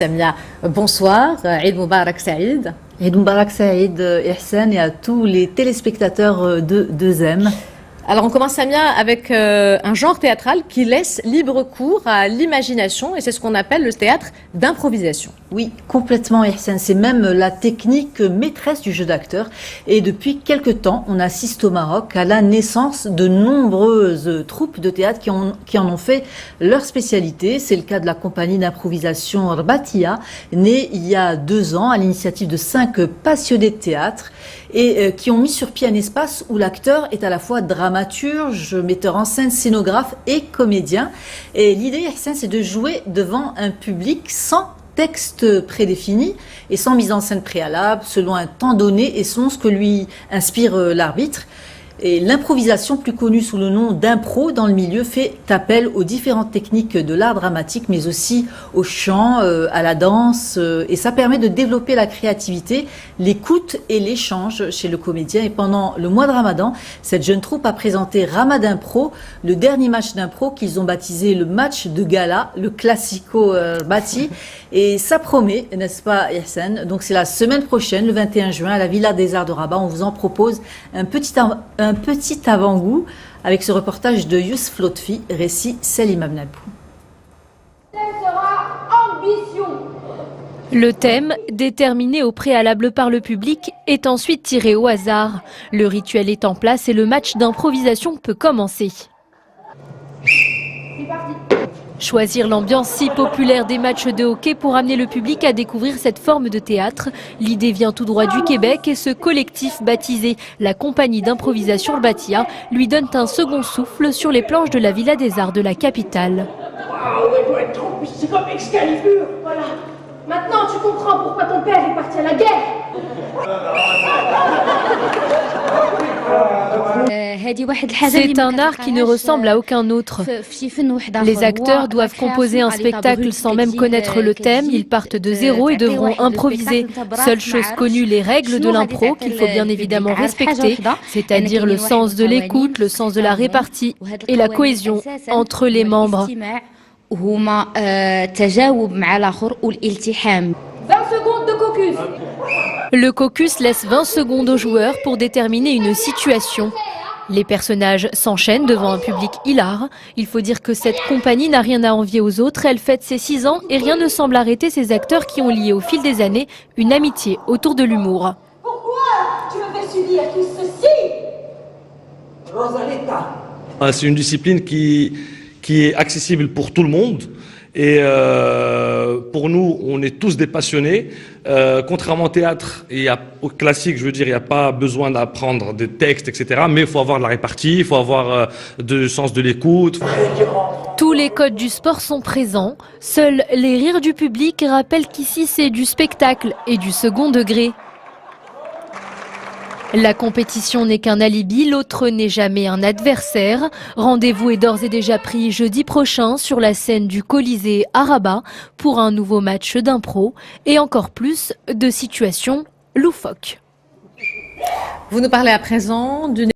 Samia, bonsoir, Eid Moubarak Saïd. Eid Moubarak Saïd, Ihsan, et à tous les téléspectateurs de 2M. Alors on commence, Samia, avec un genre théâtral qui laisse libre cours à l'imagination, et c'est ce qu'on appelle le théâtre d'improvisation. Oui, complètement, Ihsan. C'est même la technique maîtresse du jeu d'acteur. Et depuis quelque temps, on assiste au Maroc à la naissance de nombreuses troupes de théâtre qui en ont fait leur spécialité. C'est le cas de la compagnie d'improvisation Rbatia, née il y a 2 ans à l'initiative de 5 passionnés de théâtre et qui ont mis sur pied un espace où l'acteur est à la fois dramaturge, metteur en scène, scénographe et comédien. Et l'idée, Ihsan, c'est de jouer devant un public sans texte prédéfini et sans mise en scène préalable, selon un temps donné et selon ce que lui inspire l'arbitre. Et l'improvisation, plus connue sous le nom d'impro dans le milieu, fait appel aux différentes techniques de l'art dramatique, mais aussi au chant, à la danse, et ça permet de développer la créativité, l'écoute et l'échange chez le comédien. Et pendant le mois de Ramadan, cette jeune troupe a présenté Ramadan Pro, le dernier match d'impro qu'ils ont baptisé le match de gala, le Classico Bati. Et ça promet, n'est-ce pas, Ihsan? Donc c'est la semaine prochaine, le 21 juin, à la Villa des Arts de Rabat. On vous en propose un petit avant-goût avec ce reportage de Youssef Lotfi, récit Selim Abnabou. Le thème, déterminé au préalable par le public, est ensuite tiré au hasard. Le rituel est en place et le match d'improvisation peut commencer. Choisir l'ambiance si populaire des matchs de hockey pour amener le public à découvrir cette forme de théâtre. L'idée vient tout droit du Québec et ce collectif baptisé la compagnie d'improvisation Rbatia lui donne un second souffle sur les planches de la Villa des Arts de la capitale. C'est comme Excalibur, voilà. Maintenant tu comprends pourquoi ton père est parti à la guerre. C'est un art qui ne ressemble à aucun autre. Les acteurs doivent composer un spectacle sans même connaître le thème. Ils partent de zéro et devront improviser. Seule chose connue, les règles de l'impro qu'il faut bien évidemment respecter, c'est-à-dire le sens de l'écoute, le sens de la répartie et la cohésion entre les membres. 20 secondes de caucus. Le caucus laisse 20 secondes aux joueurs pour déterminer une situation. Les personnages s'enchaînent devant un public hilar. Il faut dire que cette compagnie n'a rien à envier aux autres. Elle fête ses 6 ans et rien ne semble arrêter ces acteurs qui ont lié au fil des années une amitié autour de l'humour. Pourquoi tu me fais subir tout ceci? Rosalita. C'est une discipline qui est accessible pour tout le monde. Et pour nous, on est tous des passionnés. Contrairement au théâtre, au classique, je veux dire, il n'y a pas besoin d'apprendre des textes, etc. Mais il faut avoir de la répartie, il faut avoir du sens de l'écoute. Tous les codes du sport sont présents. Seuls les rires du public rappellent qu'ici, c'est du spectacle et du second degré. La compétition n'est qu'un alibi, l'autre n'est jamais un adversaire. Rendez-vous est d'ores et déjà pris jeudi prochain sur la scène du Colisée à Rabat pour un nouveau match d'impro et encore plus de situations loufoques. Vous nous parlez à présent d'une